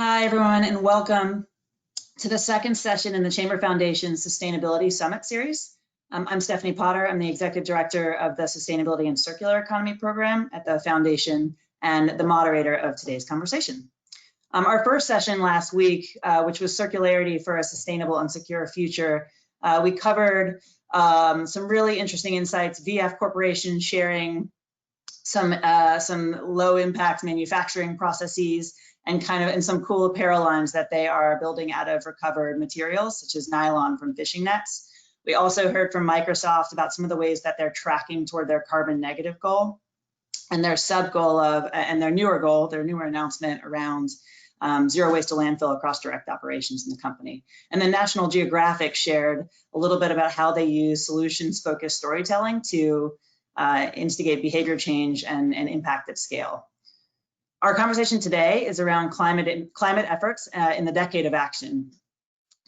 Hi, everyone, and welcome to the second session in the Chamber Foundation Sustainability Summit Series. I'm Stephanie Potter. I'm the Executive Director of the Sustainability and Circular Economy Program at the Foundation and the moderator of today's conversation. Our first session last week, which was Circularity for a Sustainable and Secure Future, we covered some really interesting insights, VF Corporation sharing some low impact manufacturing processes and some cool apparel lines that they are building out of recovered materials, such as nylon from fishing nets. We also heard from Microsoft about some of the ways that they're tracking toward their carbon negative goal and their sub goal and their newer announcement around zero waste to landfill across direct operations in the company. And then National Geographic shared a little bit about how they use solutions-focused storytelling to instigate behavior change and impact at scale. Our conversation today is around climate efforts in the decade of action.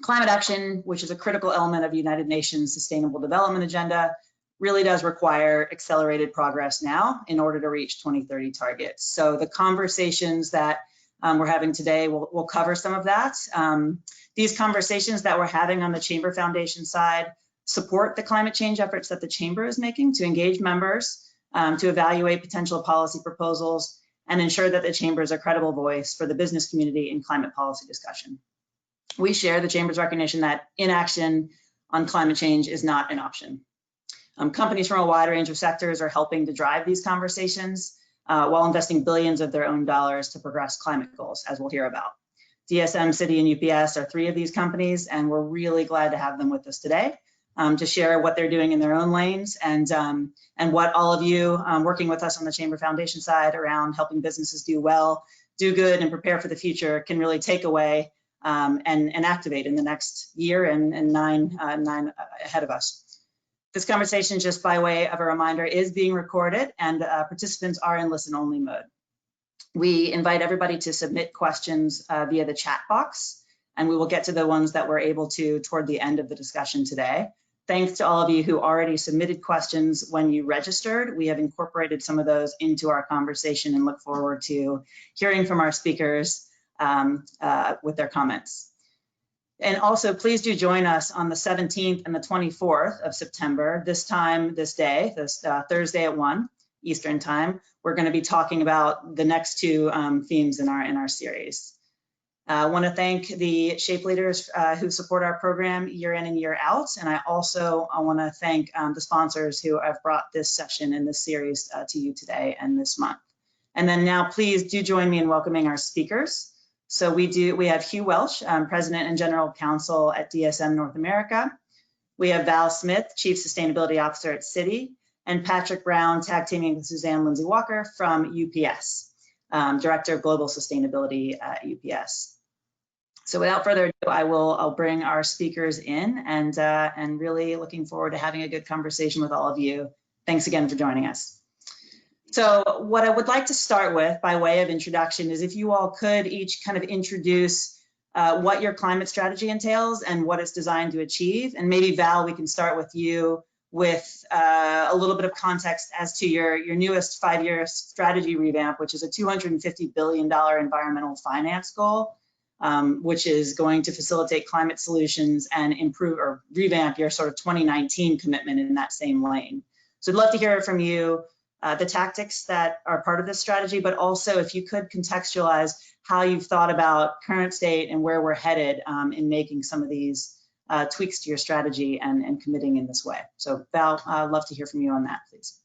Climate action, which is a critical element of the United Nations Sustainable Development Agenda, really does require accelerated progress now in order to reach 2030 targets. So the conversations that we're having today will cover some of that. These conversations that we're having on the Chamber Foundation side support the climate change efforts that the Chamber is making to engage members, to evaluate potential policy proposals, and ensure that the Chamber is a credible voice for the business community in climate policy discussion. We share the Chamber's recognition that inaction on climate change is not an option. Companies from a wide range of sectors are helping to drive these conversations while investing billions of their own dollars to progress climate goals, as we'll hear about. DSM, Citi, and UPS are three of these companies, and we're really glad to have them with us today to share what they're doing in their own lanes and what all of you working with us on the Chamber Foundation side around helping businesses do well, do good, and prepare for the future can really take away and activate in the next year and nine ahead of us. This conversation, just by way of a reminder, is being recorded and participants are in listen-only mode. We invite everybody to submit questions via the chat box, and we will get to the ones that we're able to toward the end of the discussion today. Thanks to all of you who already submitted questions when you registered. We have incorporated some of those into our conversation and look forward to hearing from our speakers with their comments. And also, please do join us on the 17th and the 24th of September. This Thursday at 1 Eastern time, we're going to be talking about the next two themes in our series. I want to thank the Shape leaders who support our program year in and year out. And I also want to thank the sponsors who have brought this session and this series to you today and this month. And then now please do join me in welcoming our speakers. So we have Hugh Welsh, President and General Counsel at DSM North America. We have Val Smith, Chief Sustainability Officer at Citi, and Patrick Brown, tag teaming with Suzanne Lindsay Walker from UPS, Director of Global Sustainability at UPS. So without further ado, I'll bring our speakers in and really looking forward to having a good conversation with all of you. Thanks again for joining us. So what I would like to start with by way of introduction is if you all could each kind of introduce what your climate strategy entails and what it's designed to achieve. And maybe Val, we can start with you with a little bit of context as to your newest 5-year strategy revamp, which is a $250 billion environmental finance goal. Which is going to facilitate climate solutions and improve or revamp your sort of 2019 commitment in that same lane. So I'd love to hear from you, the tactics that are part of this strategy, but also if you could contextualize how you've thought about current state and where we're headed in making some of these tweaks to your strategy and committing in this way. So Val, I'd love to hear from you on that, please.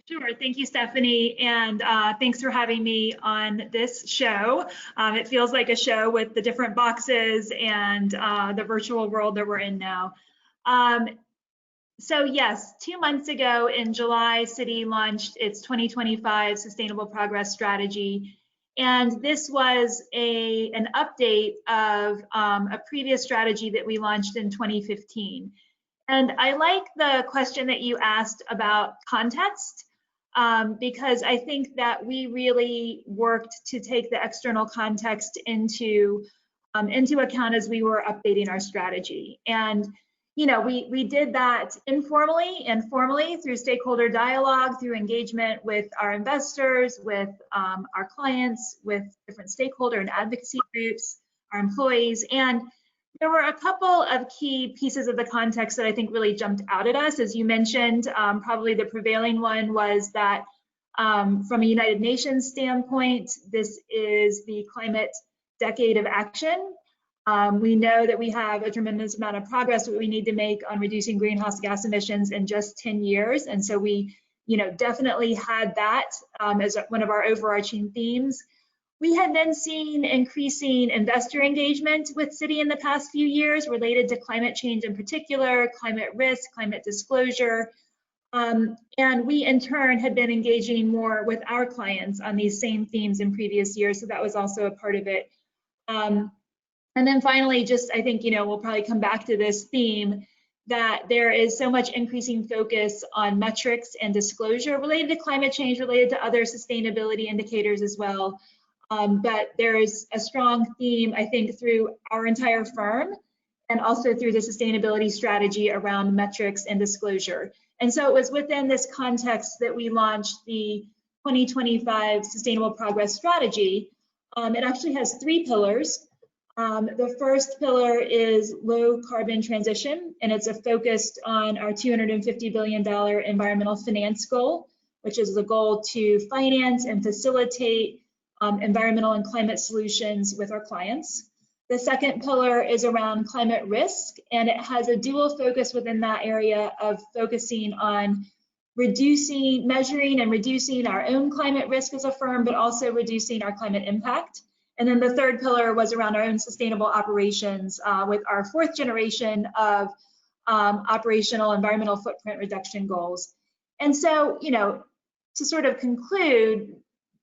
Sure, thank you, Stephanie, and thanks for having me on this show. It feels like a show with the different boxes and the virtual world that we're in now. So yes, 2 months ago in July, Citi launched its 2025 Sustainable Progress Strategy, and this was an update of a previous strategy that we launched in 2015. And I like the question that you asked about context. Because I think that we really worked to take the external context into account as we were updating our strategy. And we did that informally and formally through stakeholder dialogue, through engagement with our investors, with our clients, with different stakeholder and advocacy groups, our employees. And there were a couple of key pieces of the context that I think really jumped out at us. As you mentioned, probably the prevailing one was that from a United Nations standpoint, this is the climate decade of action. We know that we have a tremendous amount of progress that we need to make on reducing greenhouse gas emissions in just 10 years. And so we, definitely had that as one of our overarching themes. We had then seen increasing investor engagement with Citi in the past few years related to climate change in particular, climate risk, climate disclosure. And we in turn had been engaging more with our clients on these same themes in previous years. So that was also a part of it. And then finally, just I think, we'll probably come back to this theme that there is so much increasing focus on metrics and disclosure related to climate change, related to other sustainability indicators as well. But there is a strong theme, I think, through our entire firm and also through the sustainability strategy around metrics and disclosure. And so it was within this context that we launched the 2025 Sustainable Progress Strategy. It actually has 3 pillars. The first pillar is low carbon transition, and it's focused on our $250 billion environmental finance goal, which is the goal to finance and facilitate environmental and climate solutions with our clients. The second pillar is around climate risk, and it has a dual focus within that area of focusing on measuring and reducing our own climate risk as a firm, but also reducing our climate impact. And then the third pillar was around our own sustainable operations with our 4th generation of operational environmental footprint reduction goals. And so, to sort of conclude,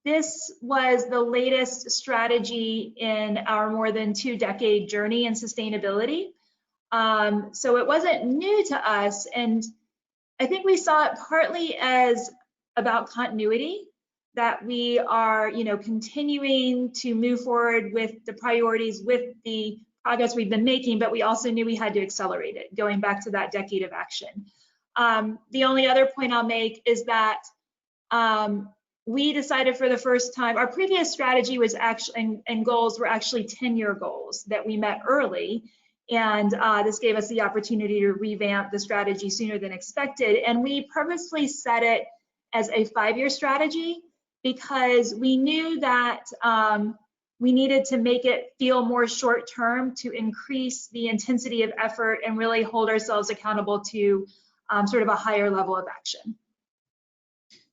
this was the latest strategy in our more than 2-decade journey in sustainability. So it wasn't new to us. And I think we saw it partly as about continuity, that we are, continuing to move forward with the priorities, with the progress we've been making, but we also knew we had to accelerate it, going back to that decade of action. The only other point I'll make is that we decided for the first time, our previous strategy was actually, and goals were actually 10-year goals that we met early. And this gave us the opportunity to revamp the strategy sooner than expected. And we purposely set it as a 5-year strategy, because we knew that we needed to make it feel more short-term to increase the intensity of effort and really hold ourselves accountable to sort of a higher level of action.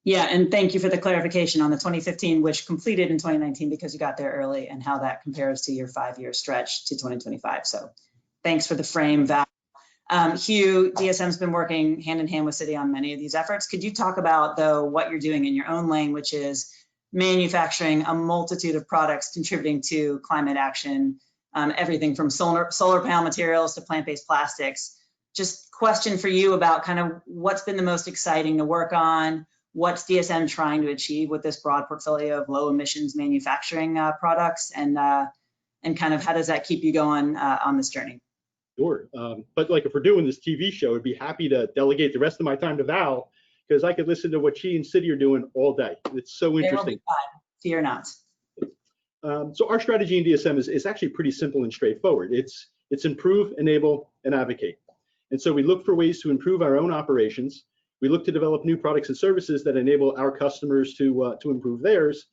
Yeah, and thank you for the clarification on the 2015, which completed in 2019 because you got there early, and how that compares to your 5-year stretch to 2025. So thanks for the frame, Val. Hugh, DSM's been working hand in hand with Citi on many of these efforts. Could you talk about, though, what you're doing in your own lane, which is manufacturing a multitude of products contributing to climate action, everything from solar panel materials to plant-based plastics. Just question for you about kind of what's been the most exciting to work on, what's DSM trying to achieve with this broad portfolio of low emissions manufacturing products, and kind of how does that keep you going on this journey? Sure, but like if we're doing this TV show, I'd be happy to delegate the rest of my time to Val, because I could listen to what she and Citi are doing all day. It's so interesting. Fear not. So our strategy in DSM is actually pretty simple and straightforward. It's improve, enable, and advocate. And so we look for ways to improve our own operations. We look to develop new products and services that enable our customers to improve theirs.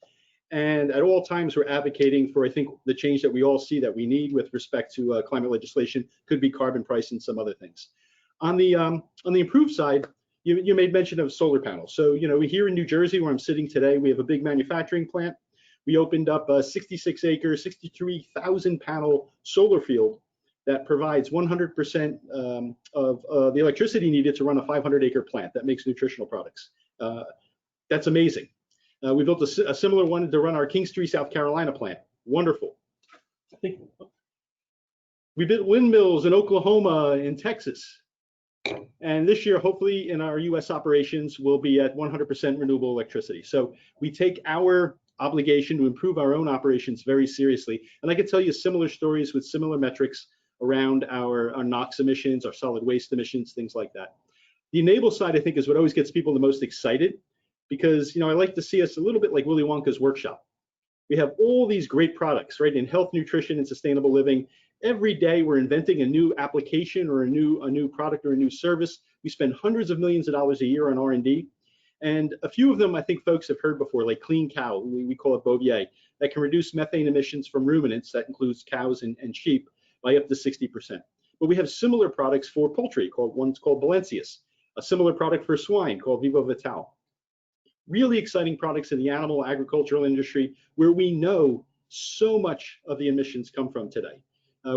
And at all times, we're advocating for, I think, the change that we all see that we need with respect to climate legislation, could be carbon price and some other things. On the improved side, you made mention of solar panels. So, we here in New Jersey, where I'm sitting today, we have a big manufacturing plant. We opened up a 66-acre, 63,000 panel solar field that provides 100% of the electricity needed to run a 500-acre plant that makes nutritional products. That's amazing. We built a similar one to run our Kingstree, South Carolina plant. Wonderful. We built windmills in Oklahoma, in Texas. And this year, hopefully, in our US operations, we'll be at 100% renewable electricity. So we take our obligation to improve our own operations very seriously. And I can tell you similar stories with similar metrics around our NOx emissions, our solid waste emissions, things like that. The enable side, I think, is what always gets people the most excited, because I like to see us a little bit like Willy Wonka's workshop. We have all these great products, right, in health, nutrition, and sustainable living. Every day we're inventing a new application or a new product or a new service. We spend hundreds of millions of dollars a year on R&D. And a few of them I think folks have heard before, like Clean Cow, we call it Bovier, that can reduce methane emissions from ruminants, that includes cows and sheep, by up to 60%. But we have similar products for poultry, one's called Balancius, a similar product for swine called Vivo Vital. Really exciting products in the animal agricultural industry, where we know so much of the emissions come from today.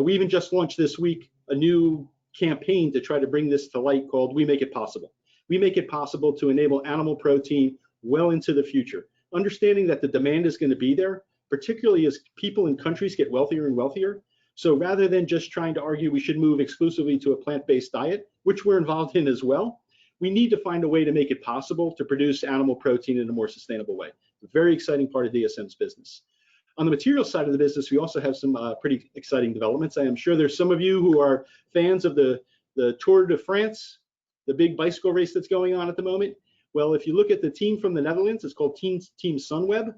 We even just launched this week a new campaign to try to bring this to light called We Make It Possible. We make it possible to enable animal protein well into the future, understanding that the demand is going to be there, particularly as people in countries get wealthier and wealthier. So rather than just trying to argue we should move exclusively to a plant-based diet, which we're involved in as well, we need to find a way to make it possible to produce animal protein in a more sustainable way. A very exciting part of DSM's business. On the materials side of the business, we also have some pretty exciting developments. I am sure there's some of you who are fans of the Tour de France, the big bicycle race that's going on at the moment. Well, if you look at the team from the Netherlands, it's called Team Sunweb.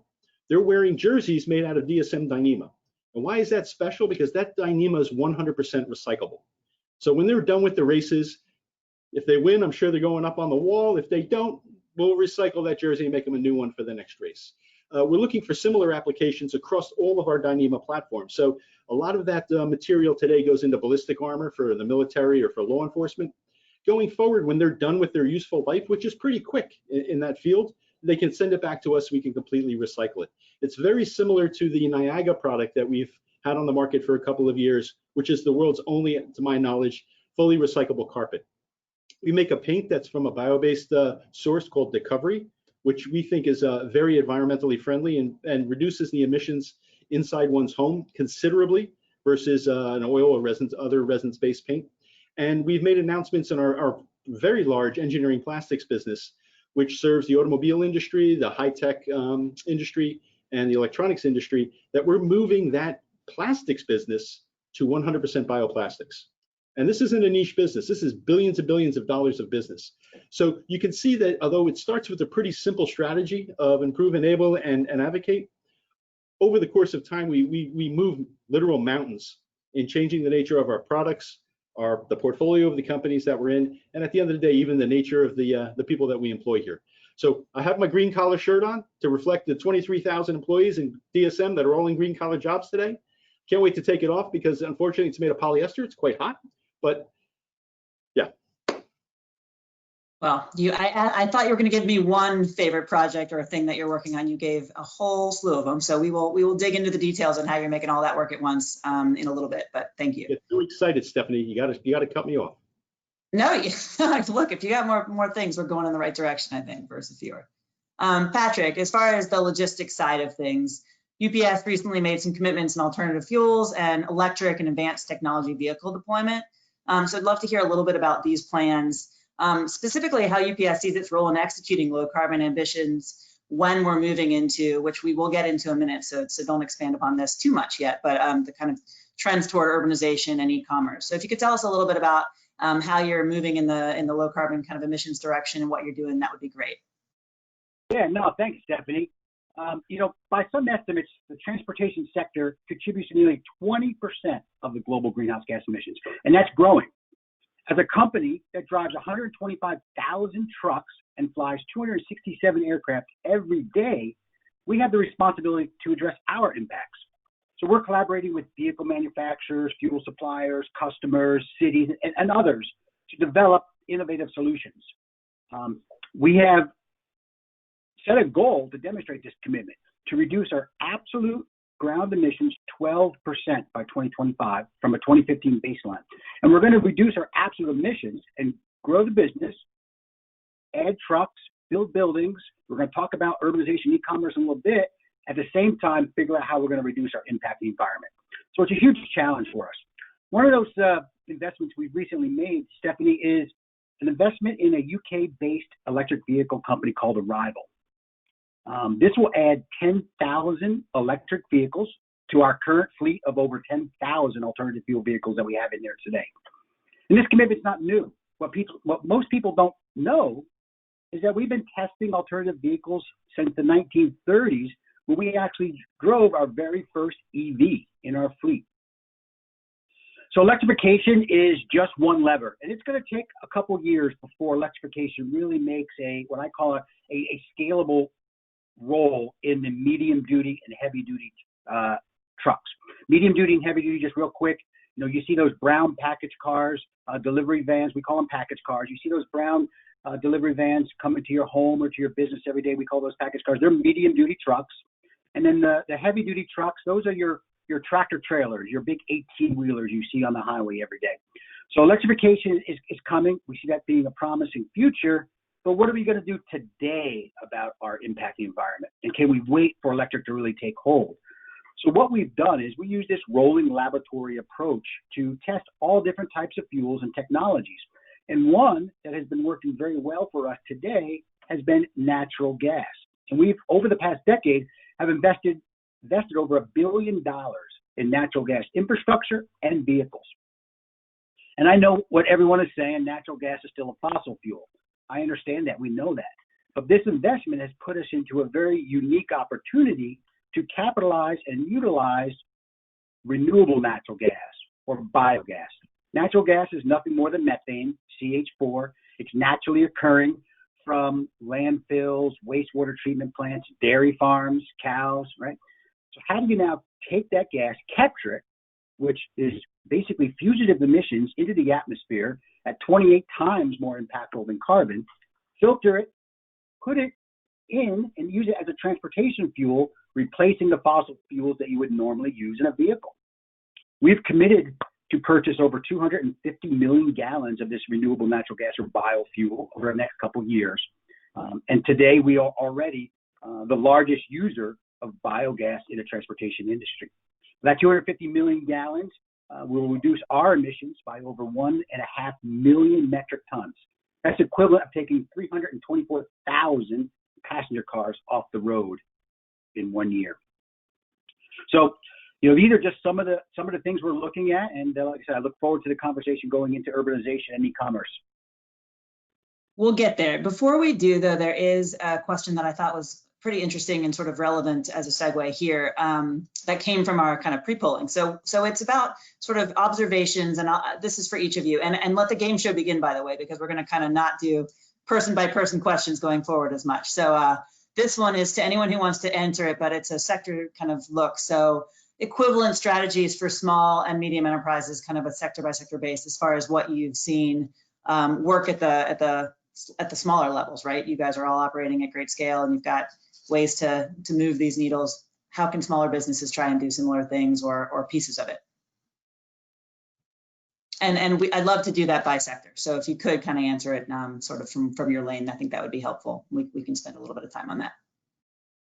They're wearing jerseys made out of DSM Dyneema. And why is that special? Because that Dyneema is 100% recyclable. So when they're done with the races, if they win, I'm sure they're going up on the wall. If they don't, we'll recycle that jersey and make them a new one for the next race. We're looking for similar applications across all of our Dyneema platforms. So a lot of that material today goes into ballistic armor for the military or for law enforcement. Going forward, when they're done with their useful life, which is pretty quick in that field, they can send it back to us. We can completely recycle it. It's very similar to the Niaga product that we've had on the market for a couple of years, which is the world's only, to my knowledge, fully recyclable carpet. We make a paint that's from a bio-based source called Discovery, which we think is very environmentally friendly and reduces the emissions inside one's home considerably versus an oil or other resins-based paint. And we've made announcements in our very large engineering plastics business, which serves the automobile industry, the high-tech industry, and the electronics industry, that we're moving that plastics business to 100% bioplastics. And this isn't a niche business. This is billions and billions of dollars of business. So you can see that although it starts with a pretty simple strategy of improve, enable, and advocate, over the course of time, we move literal mountains in changing the nature of our products, the portfolio of the companies that we're in, and at the end of the day, even the nature of the people that we employ here. So I have my green collar shirt on to reflect the 23,000 employees in DSM that are all in green collar jobs today. Can't wait to take it off because unfortunately it's made of polyester. It's quite hot, but yeah. Well, I thought you were going to give me one favorite project or a thing that you're working on. You gave a whole slew of them, so we will dig into the details on how you're making all that work at once in a little bit. But thank you. Get too excited, Stephanie. You got to cut me off. No, look, if you got more things, we're going in the right direction, I think, versus fewer. Patrick, as far as the logistics side of things, UPS recently made some commitments in alternative fuels and electric and advanced technology vehicle deployment. So I'd love to hear a little bit about these plans. Specifically how UPS sees its role in executing low carbon ambitions when we're moving into, which we will get into in a minute, so don't expand upon this too much yet, but the kind of trends toward urbanization and e-commerce. So if you could tell us a little bit about how you're moving in the low carbon kind of emissions direction and what you're doing, that would be great. Yeah, no, thanks, Stephanie. By some estimates, the transportation sector contributes to nearly 20% of the global greenhouse gas emissions, and that's growing. As a company that drives 125,000 trucks and flies 267 aircraft every day, we have the responsibility to address our impacts. So we're collaborating with vehicle manufacturers, fuel suppliers, customers, cities, and others to develop innovative solutions. We have set a goal to demonstrate this commitment to reduce our absolute ground emissions 12% by 2025 from a 2015 baseline. And we're going to reduce our absolute emissions and grow the business, add trucks, build buildings. We're going to talk about urbanization, e-commerce in a little bit. At the same time, figure out how we're going to reduce our impact on the environment. So it's a huge challenge for us. One of those investments we've recently made, Stephanie, is an investment in a UK-based electric vehicle company called Arrival. This will add 10,000 electric vehicles to our current fleet of over 10,000 alternative fuel vehicles that we have in there today. And this commitment's not new. What most people don't know is that we've been testing alternative vehicles since the 1930s, when we actually drove our very first EV in our fleet. So electrification is just one lever, and it's going to take a couple years before electrification really makes what I call a scalable role in the medium duty and heavy duty trucks. Medium duty and heavy duty, just real quick, you see those brown package cars, delivery vans, we call them package cars. You see those brown delivery vans coming to your home or to your business every day. We call those package cars. They're medium duty trucks. And then the heavy duty trucks, those are your tractor trailers, your big 18-wheelers you see on the highway every day. So electrification is coming. We see that being a promising future. But what are we going to do today about our impact the environment? And can we wait for electric to really take hold? So what we've done is we use this rolling laboratory approach to test all different types of fuels and technologies. And one that has been working very well for us today has been natural gas. And we've, over the past decade, have invested over $1 billion in natural gas infrastructure and vehicles. And I know what everyone is saying, natural gas is still a fossil fuel. I understand that, we know that. But this investment has put us into a very unique opportunity to capitalize and utilize renewable natural gas or biogas. Natural gas is nothing more than methane, CH4. It's naturally occurring from landfills, wastewater treatment plants, dairy farms, cows, right? So how do you now take that gas, capture it, which is basically fugitive emissions into the atmosphere at 28 times more impactful than carbon, filter it, put it in and use it as a transportation fuel, replacing the fossil fuels that you would normally use in a vehicle. We've committed to purchase over 250 million gallons of this renewable natural gas or biofuel over the next couple years. And today we are already the largest user of biogas in the transportation industry. That 250 million gallons will reduce our emissions by over 1.5 million metric tons. That's equivalent of taking 324,000 passenger cars off the road in 1 year. So, these are just some of the things we're looking at, and like I said, I look forward to the conversation going into urbanization and e-commerce. We'll get there. Before we do, though, there is a question that I thought was pretty interesting and sort of relevant as a segue here that came from our kind of pre-polling. So it's about sort of observations, and this is for each of you. And let the game show begin, by the way, because we're going to kind of not do person by person questions going forward as much. So this one is to anyone who wants to enter it, but it's a sector kind of look. So equivalent strategies for small and medium enterprises, kind of a sector by sector base, as far as what you've seen work at the smaller levels, right? You guys are all operating at great scale, and you've got ways to move these needles. How can smaller businesses try and do similar things or pieces of it? And I'd love to do that by sector. So if you could kind of answer it sort of from your lane, I think that would be helpful. We can spend a little bit of time on that.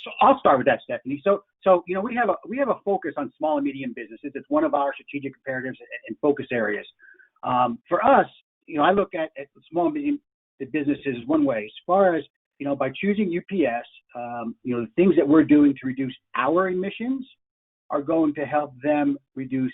So I'll start with that, Stephanie. So we have a focus on small and medium businesses. It's one of our strategic imperatives and focus areas. For us, I look at small and medium businesses one way. As far as by choosing UPS, the things that we're doing to reduce our emissions are going to help them reduce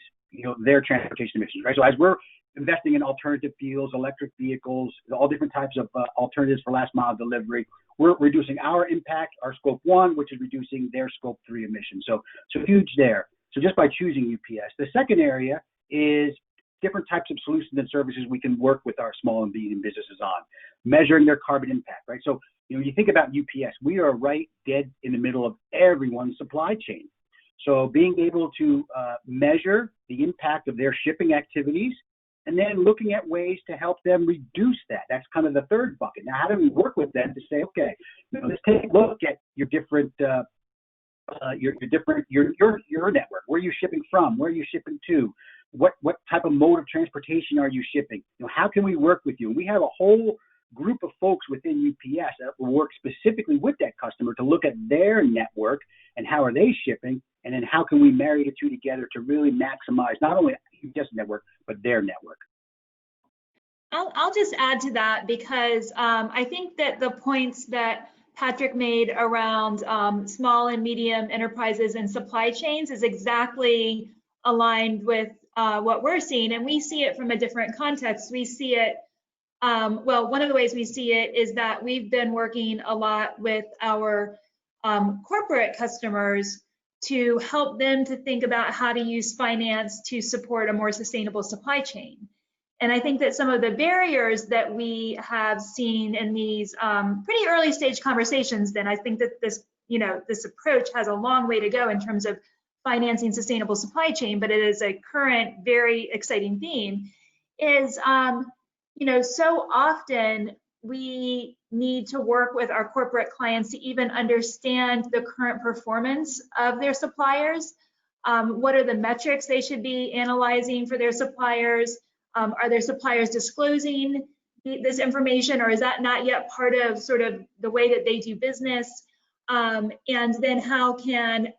their transportation emissions, right? So as we're investing in alternative fuels, electric vehicles, all different types of alternatives for last mile delivery, we're reducing our impact, our scope 1, which is reducing their scope 3 emissions. So huge there. So just by choosing UPS. The second area is different types of solutions and services we can work with our small and medium businesses on, measuring their carbon impact, right? So you think about UPS, we are right dead in the middle of everyone's supply chain. So being able to measure the impact of their shipping activities, and then looking at ways to help them reduce that. That's kind of the third bucket. Now, how do we work with them to say, okay, let's take a look at your different, your network. Where are you shipping from? Where are you shipping to? What type of mode of transportation are you shipping? How can we work with you? And we have a whole group of folks within UPS that will work specifically with that customer to look at their network and how are they shipping, and then how can we marry the two together to really maximize not only UPS network, but their network. I'll just add to that, because I think that the points that Patrick made around small and medium enterprises and supply chains is exactly aligned with what we're seeing, and we see it from a different context. We see it, well, one of the ways we see it is that we've been working a lot with our corporate customers to help them to think about how to use finance to support a more sustainable supply chain. And I think that some of the barriers that we have seen in these pretty early stage conversations, then I think that this, this approach has a long way to go in terms of financing sustainable supply chain, but it is a current, very exciting theme, is, so often we need to work with our corporate clients to even understand the current performance of their suppliers. What are the metrics they should be analyzing for their suppliers? Are their suppliers disclosing this information, or is that not yet part of sort of the way that they do business? And then how can,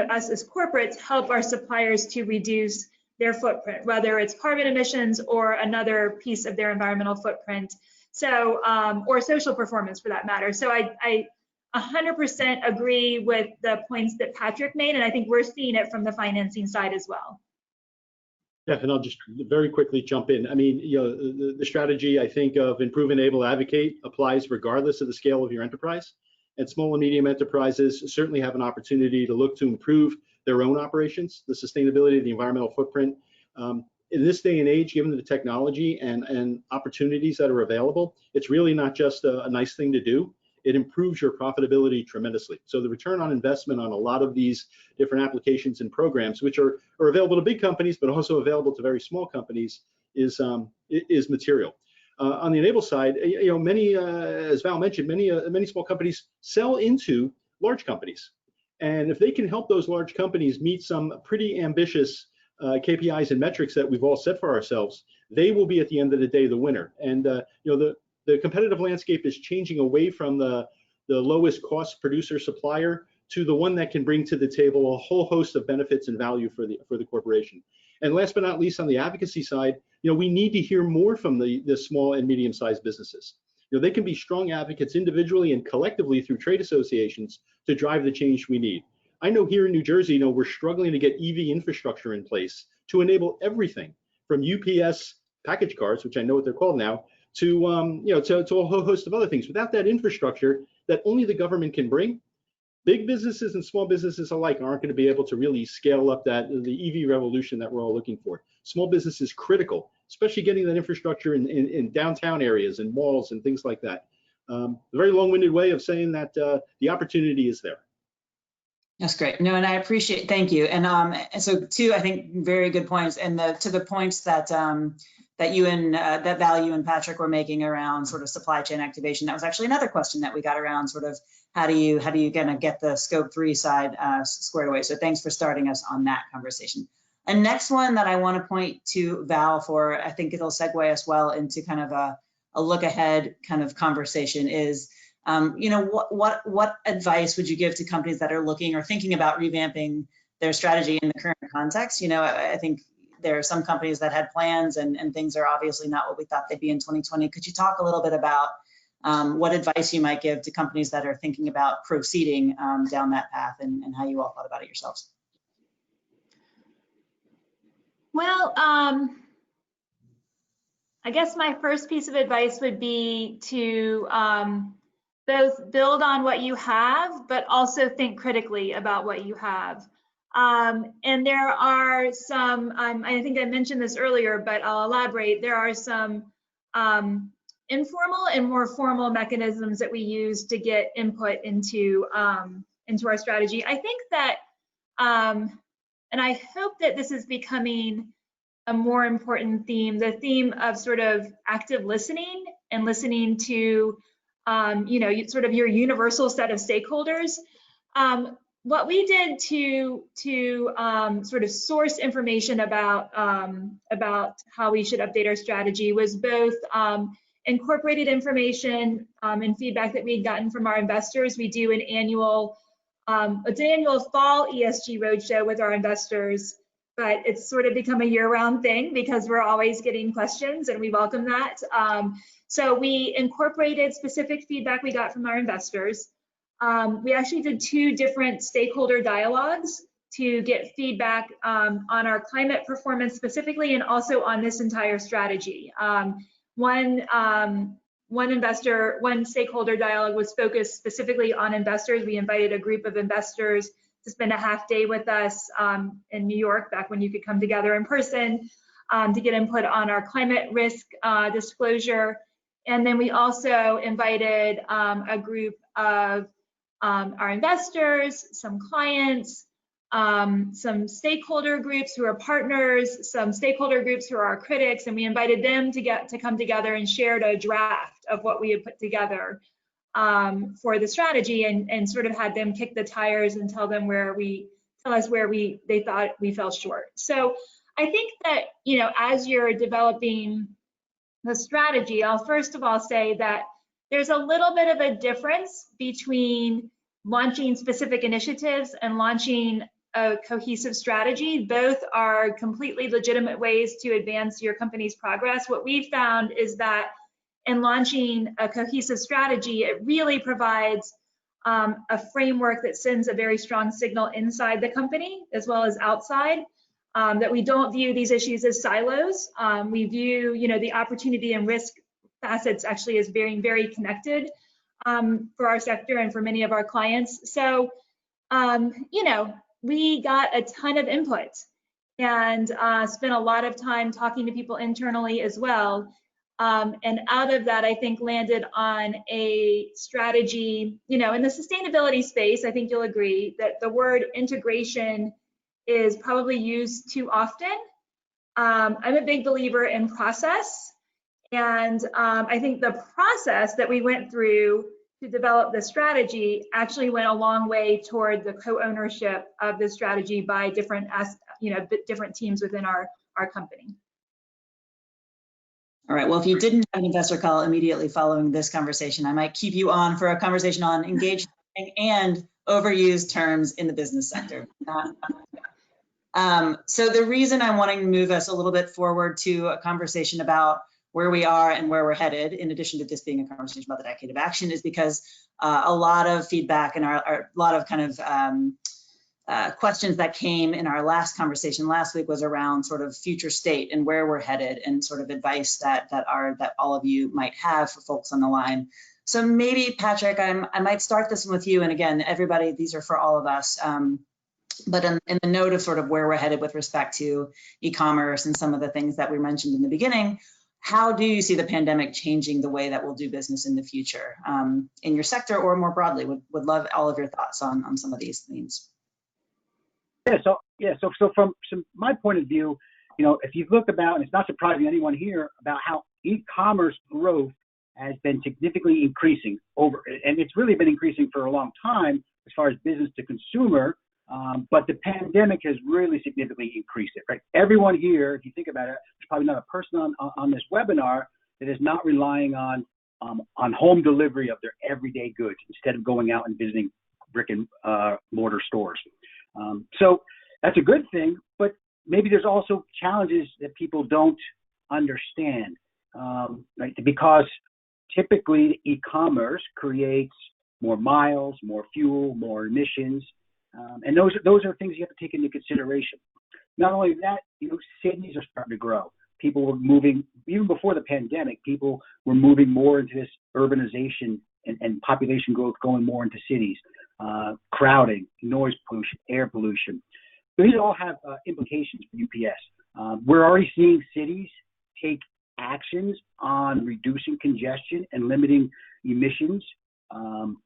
us as corporates help our suppliers to reduce their footprint, whether it's carbon emissions or another piece of their environmental footprint, so or social performance for that matter. So I 100% agree with the points that Patrick made, and I think we're seeing it from the financing side as well. Yeah, and I'll just very quickly jump in. I mean, the strategy, I think, of improve, enable, advocate applies regardless of the scale of your enterprise. And small and medium enterprises certainly have an opportunity to look to improve their own operations, the sustainability, the environmental footprint. In this day and age, given the technology and opportunities that are available, it's really not just a nice thing to do. It improves your profitability tremendously. So the return on investment on a lot of these different applications and programs, which are available to big companies, but also available to very small companies, is material. On the enable side, many, as Val mentioned, many small companies sell into large companies. And if they can help those large companies meet some pretty ambitious KPIs and metrics that we've all set for ourselves, they will be at the end of the day the winner. And the competitive landscape is changing away from the lowest cost producer supplier to the one that can bring to the table a whole host of benefits and value for the corporation. And last but not least, on the advocacy side, we need to hear more from the small and medium-sized businesses. They can be strong advocates individually and collectively through trade associations to drive the change we need. I know here in New Jersey, we're struggling to get EV infrastructure in place to enable everything from UPS package cars, which I know what they're called now, to a whole host of other things. Without that infrastructure that only the government can bring, big businesses and small businesses alike aren't going to be able to really scale up the EV revolution that we're all looking for. Small business is critical, especially getting that infrastructure in downtown areas and malls and things like that. A very long-winded way of saying that the opportunity is there. That's great. No, and I appreciate, thank you. And so two, I think, very good points. And to the points that that you and that Val, you and Patrick were making around sort of supply chain activation, that was actually another question that we got around sort of how do you gonna get the scope 3 side squared away. So thanks for starting us on that conversation. And next one that I want to point to Val for, I think it'll segue us well into kind of a look ahead kind of conversation is, what advice would you give to companies that are looking or thinking about revamping their strategy in the current context? I think there are some companies that had plans and things are obviously not what we thought they'd be in 2020. Could you talk a little bit about what advice you might give to companies that are thinking about proceeding down that path and how you all thought about it yourselves? Well, I guess my first piece of advice would be to both build on what you have, but also think critically about what you have. And there are some, I think I mentioned this earlier, but I'll elaborate. There are some informal and more formal mechanisms that we use to get input into our strategy. I think that, and I hope that this is becoming a more important theme, the theme of sort of active listening and listening to, sort of your universal set of stakeholders. What we did to sort of source information about how we should update our strategy was both incorporated information and feedback that we had gotten from our investors. We do an annual fall ESG roadshow with our investors, but it's sort of become a year-round thing because we're always getting questions and we welcome that. So we incorporated specific feedback we got from our investors. We actually did 2 different stakeholder dialogues to get feedback on our climate performance specifically, and also on this entire strategy. One stakeholder dialogue was focused specifically on investors. We invited a group of investors to spend a half day with us in New York, back when you could come together in person, to get input on our climate risk disclosure. And then we also invited a group of our investors, some clients, some stakeholder groups who are partners, some stakeholder groups who are our critics, and we invited them to come together and shared a draft of what we had put together for the strategy, and sort of had them kick the tires and tell us where they thought we fell short. So I think that, you know, as you're developing the strategy, I'll first of all say that there's a little bit of a difference between launching specific initiatives and launching a cohesive strategy. Both are completely legitimate ways to advance your company's progress. What we've found is that in launching a cohesive strategy, it really provides a framework that sends a very strong signal inside the company as well as outside, that we don't view these issues as silos. We view, you know, the opportunity and risk facets actually as being very connected for our sector and for many of our clients. So, you know, we got a ton of input and spent a lot of time talking to people internally as well. And out of that, I think landed on a strategy, you know, in the sustainability space. I think you'll agree that the word integration is probably used too often. I'm a big believer in process. And I think the process that we went through to develop the strategy actually went a long way toward the co-ownership of the strategy by different teams within our company. All right, well, if you didn't have an investor call immediately following this conversation, I might keep you on for a conversation on engaged and overused terms in the business sector. So the reason I'm wanting to move us a little bit forward to a conversation about where we are and where we're headed, in addition to this being a conversation about the decade of action, is because a lot of feedback and a lot of kind of questions that came in our last conversation last week was around sort of future state and where we're headed, and sort of advice that all of you might have for folks on the line. So maybe, Patrick, I might start this one with you. And again, everybody, these are for all of us. But in the note of sort of where we're headed with respect to e-commerce and some of the things that we mentioned in the beginning, how do you see the pandemic changing the way that we'll do business in the future, in your sector or more broadly? Would love all of your thoughts on some of these themes. So from my point of view, you know, if you look about, and it's not surprising to anyone here, about how e-commerce growth has been significantly increasing and it's really been increasing for a long time as far as business to consumer, but the pandemic has really significantly increased it, right? Everyone here, if you think about it, there's probably not a person on this webinar that is not relying on home delivery of their everyday goods instead of going out and visiting brick and mortar stores. So that's a good thing, but maybe there's also challenges that people don't understand, right? Because typically e-commerce creates more miles, more fuel, more emissions, and those are things you have to take into consideration. Not only that, you know, cities are starting to grow. People were moving, even before the pandemic, people were moving more into this urbanization and population growth, going more into cities, crowding, noise pollution, air pollution. So these all have implications for UPS. We're already seeing cities take actions on reducing congestion and limiting emissions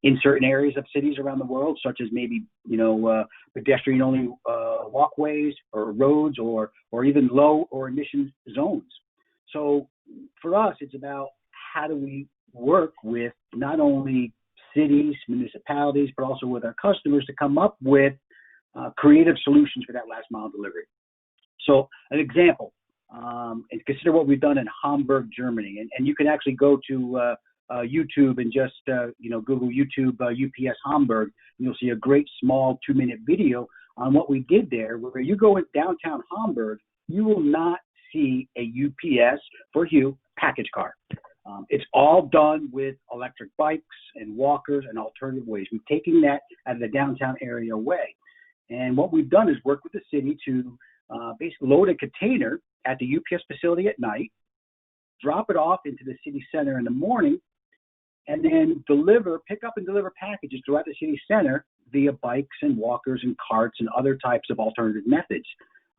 in certain areas of cities around the world, such as maybe, you know, pedestrian-only walkways or roads, or even low or emission zones. So for us, it's about how do we work with not only cities, municipalities, but also with our customers to come up with creative solutions for that last mile delivery. So an example, and consider what we've done in Hamburg, Germany, and you can actually go to YouTube and just Google YouTube UPS Hamburg, and you'll see a great small 2-minute video on what we did there. Where you go in downtown Hamburg, you will not see a UPS for you package car. It's all done with electric bikes and walkers and alternative ways. We've taken that out of the downtown area away. And what we've done is work with the city to basically load a container at the UPS facility at night, drop it off into the city center in the morning, and then pick up and deliver packages throughout the city center via bikes and walkers and carts and other types of alternative methods.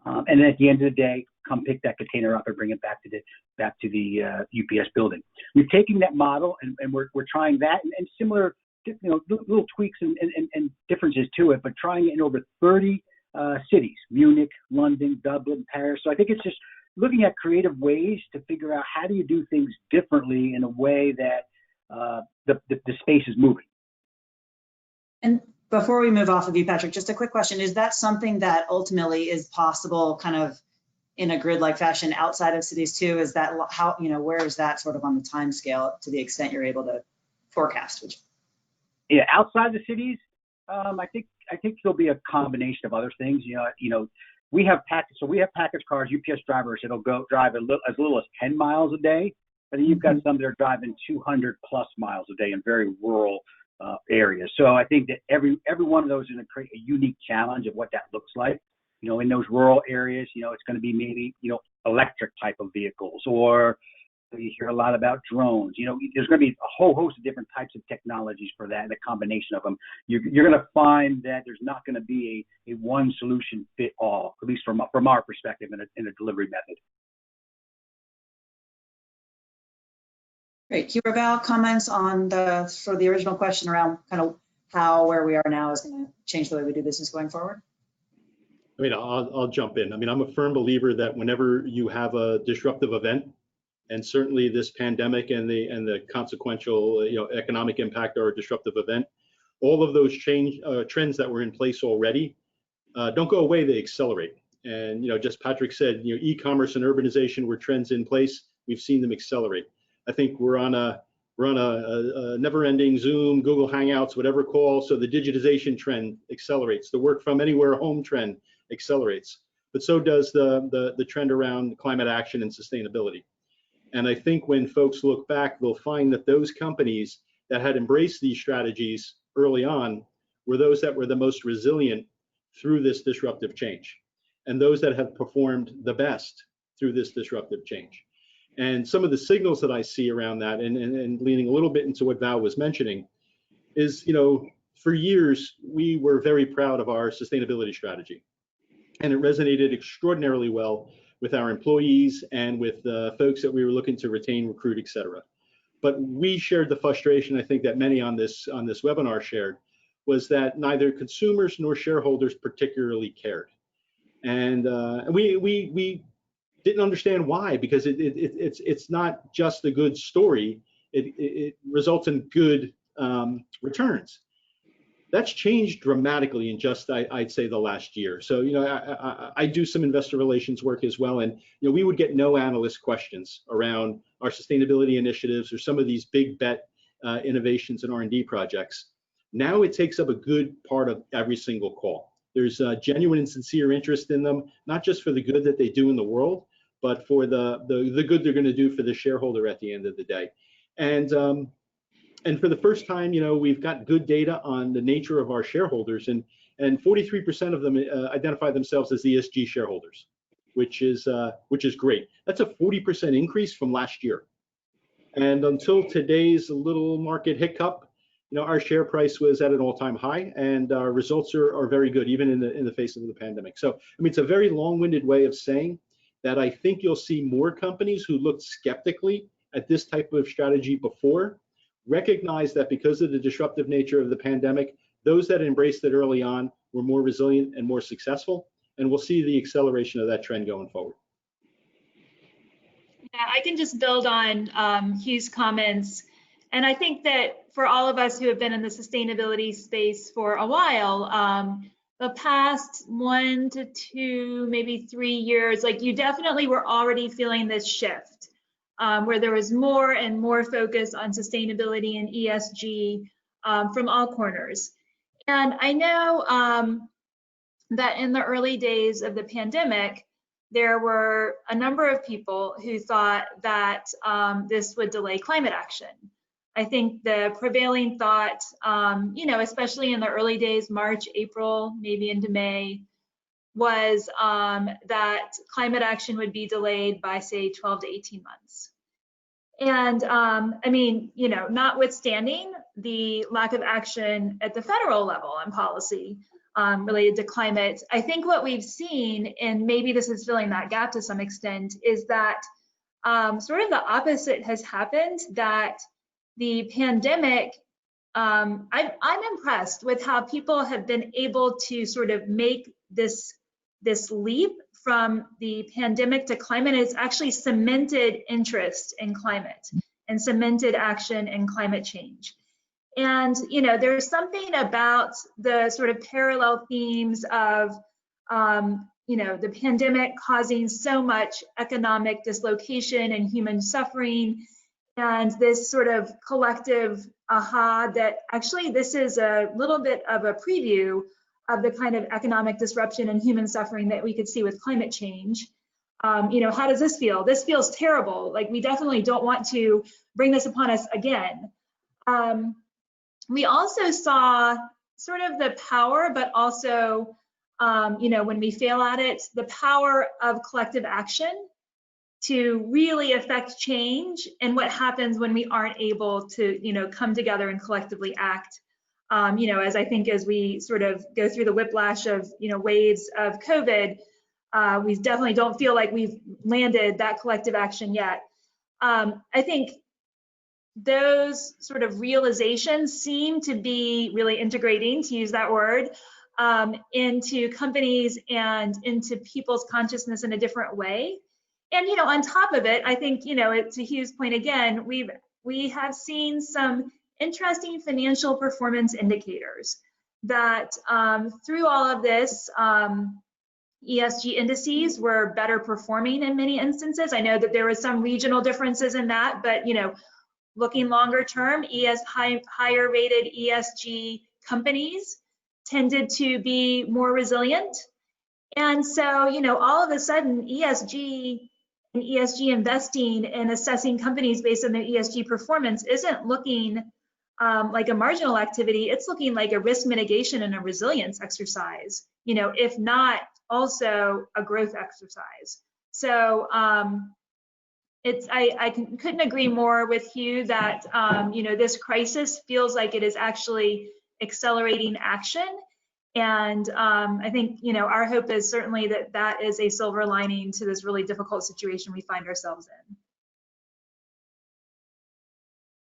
And then at the end of the day, come pick that container up and bring it back to the UPS building. We've taken that model and we're trying that and similar, little tweaks and differences to it, but trying it in over 30 cities: Munich, London, Dublin, Paris. So I think it's just looking at creative ways to figure out how do you do things differently in a way that the space is moving. And before we move off of you, Patrick, just a quick question. Is that something that ultimately is possible kind of in a grid-like fashion outside of cities too? Is that how, where is that sort of on the time scale to the extent you're able to forecast? Yeah, outside the cities, I think there'll be a combination of other things. We have package cars, UPS drivers that'll go drive as little as 10 miles a day. And then you've got some that are driving 200 plus miles a day in very rural areas. So I think that every one of those is going to create a unique challenge of what that looks like. In those rural areas, it's going to be maybe, electric type of vehicles, or you hear a lot about drones. There's going to be a whole host of different types of technologies for that, and a combination of them. You're going to find that there's not going to be a one solution fit all, at least from our perspective in a delivery method. Great. Val, comments on the original question around kind of how where we are now is going to change the way we do business going forward? I mean, I'll jump in. I mean, I'm a firm believer that whenever you have a disruptive event, and certainly this pandemic and the consequential economic impact are a disruptive event, all of those trends that were in place already don't go away, they accelerate. And just Patrick said, e-commerce and urbanization were trends in place. We've seen them accelerate. I think we're on a never-ending Zoom, Google Hangouts, whatever call. So the digitization trend accelerates. The work from anywhere home trend accelerates. But so does the trend around climate action and sustainability. And I think when folks look back, they'll find that those companies that had embraced these strategies early on were those that were the most resilient through this disruptive change, and those that have performed the best through this disruptive change. And some of the signals that I see around that, and leaning a little bit into what Val was mentioning, is, for years, we were very proud of our sustainability strategy. And it resonated extraordinarily well with our employees and with the folks that we were looking to retain, recruit, et cetera. But we shared the frustration, I think, that many on this webinar shared, was that neither consumers nor shareholders particularly cared. And we didn't understand why, because it's not just a good story. It results in good returns. That's changed dramatically in just, I'd say, the last year. So, I do some investor relations work as well, and we would get no analyst questions around our sustainability initiatives or some of these big bet innovations and R&D projects. Now it takes up a good part of every single call. There's genuine and sincere interest in them, not just for the good that they do in the world, but for the good they're going to do for the shareholder at the end of the day. And for the first time, we've got good data on the nature of our shareholders, and 43% of them identify themselves as ESG shareholders, which is great. That's a 40% increase from last year. And until today's little market hiccup, our share price was at an all-time high, and our results are very good, even in the face of the pandemic. So, I mean, it's a very long-winded way of saying that I think you'll see more companies who looked skeptically at this type of strategy before recognize that because of the disruptive nature of the pandemic, those that embraced it early on were more resilient and more successful, and we'll see the acceleration of that trend going forward. Yeah, I can just build on Hugh's comments. And I think that for all of us who have been in the sustainability space for a while, the past 1 to 2, maybe 3 years, like you definitely were already feeling this shift where there was more and more focus on sustainability and ESG from all corners. And I know that in the early days of the pandemic, there were a number of people who thought that this would delay climate action. I think the prevailing thought, especially in the early days, March, April, maybe into May, was that climate action would be delayed by, say, 12 to 18 months. And notwithstanding the lack of action at the federal level on policy related to climate, I think what we've seen, and maybe this is filling that gap to some extent, is that sort of the opposite has happened, that the pandemic, I'm impressed with how people have been able to sort of make this leap from the pandemic to climate. It's actually cemented interest in climate and cemented action in climate change. And, there's something about the sort of parallel themes of, the pandemic causing so much economic dislocation and human suffering, and this sort of collective aha that actually this is a little bit of a preview of the kind of economic disruption and human suffering that we could see with climate change. How does this feel? This feels terrible. Like, we definitely don't want to bring this upon us again. We also saw sort of the power, but also, when we fail at it, the power of collective action to really affect change, and what happens when we aren't able to, come together and collectively act. As we sort of go through the whiplash of, waves of COVID, we definitely don't feel like we've landed that collective action yet. I think those sort of realizations seem to be really integrating, to use that word, into companies and into people's consciousness in a different way. And, on top of it, I think, to Hugh's point again, we have seen some interesting financial performance indicators that through all of this, ESG indices were better performing in many instances. I know that there was some regional differences in that, but looking longer term, higher rated ESG companies tended to be more resilient. And so, all of a sudden, ESG and ESG investing and assessing companies based on their ESG performance isn't looking like a marginal activity. It's looking like a risk mitigation and a resilience exercise, if not also a growth exercise. So I couldn't agree more with Hugh that this crisis feels like it is actually accelerating action. And I think, our hope is certainly that that is a silver lining to this really difficult situation we find ourselves in.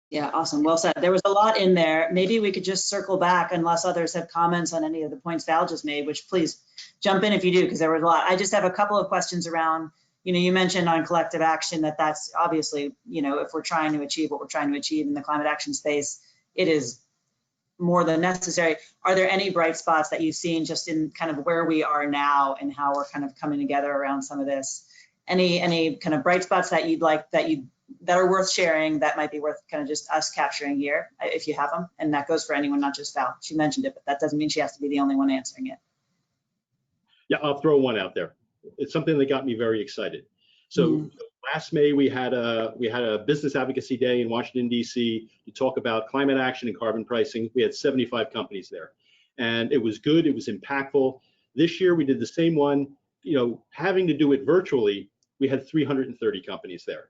Yeah, awesome. Well said. There was a lot in there. Maybe we could just circle back, unless others have comments on any of the points Val just made, which please jump in if you do, because there was a lot. I just have a couple of questions around, you mentioned on collective action that's obviously, if we're trying to achieve what we're trying to achieve in the climate action space, it is more than necessary. Are there any bright spots that you've seen just in kind of where we are now and how we're kind of coming together around some of this? Any kind of bright spots that you'd like, that are worth sharing, that might be worth kind of just us capturing here, if you have them? And that goes for anyone, not just Val. She mentioned it, but that doesn't mean she has to be the only one answering it. Yeah, I'll throw one out there. It's something that got me very excited. So last May, we had a business advocacy day in Washington, D.C. to talk about climate action and carbon pricing. We had 75 companies there, and it was good. It was impactful. This year, we did the same one. Having to do it virtually, we had 330 companies there.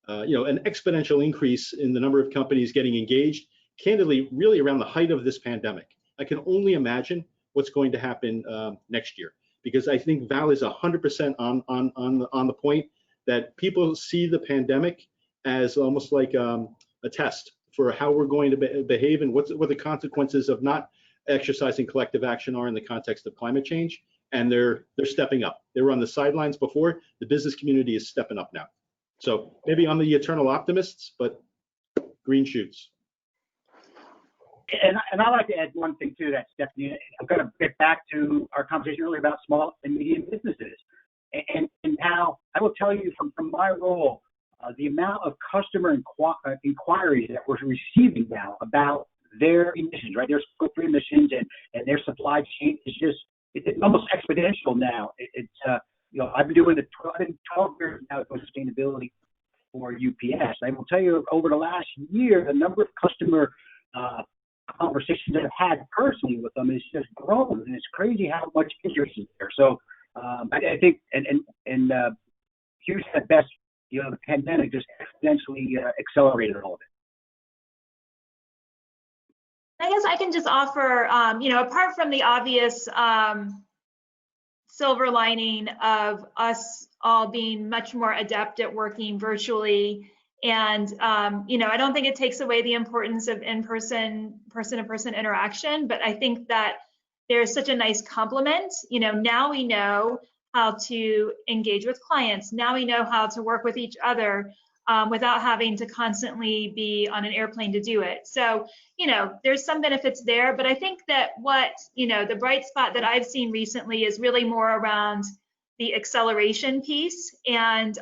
An exponential increase in the number of companies getting engaged, candidly, really around the height of this pandemic. I can only imagine what's going to happen next year, because I think Val is 100% on the point that people see the pandemic as almost like a test for how we're going to behave and what the consequences of not exercising collective action are in the context of climate change. And they're stepping up. They were on the sidelines before. The business community is stepping up now. So maybe I'm the eternal optimists, but green shoots. And I'd like to add one thing to that, Stephanie. I'm going to get back to our conversation earlier about small and medium businesses. And now I will tell you from my role, the amount of customer inquiries that we're receiving now about their emissions, right? Their Scope 3 emissions and their supply chain is just, it's almost exponential now. I've been doing 12 years now with sustainability for UPS. I will tell you, over the last year, the number of customer conversations that I've had personally with them is just grown, and it's crazy how much interest is there. So I think, and Hugh said best, the pandemic just exponentially accelerated all of it. I guess I can just offer, apart from the obvious silver lining of us all being much more adept at working virtually, and I don't think it takes away the importance of in-person, person-to-person interaction, but I think that there's such a nice complement. Now we know how to engage with clients. Now we know how to work with each other without having to constantly be on an airplane to do it. So, there's some benefits there, but I think that what, the bright spot that I've seen recently is really more around the acceleration piece. And,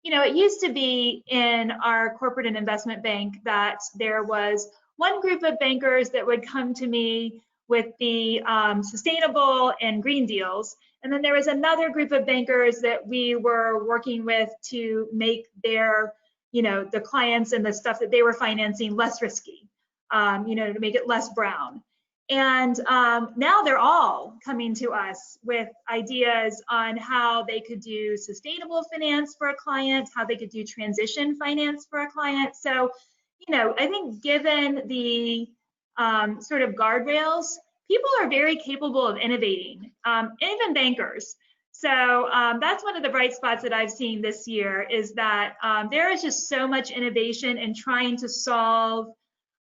it used to be in our corporate and investment bank that there was one group of bankers that would come to me with the sustainable and green deals. And then there was another group of bankers that we were working with to make their, the clients and the stuff that they were financing less risky, to make it less brown. And now they're all coming to us with ideas on how they could do sustainable finance for a client, how they could do transition finance for a client. So, I think given the sort of guardrails, people are very capable of innovating, even bankers. So that's one of the bright spots that I've seen this year, is that there is just so much innovation in trying to solve,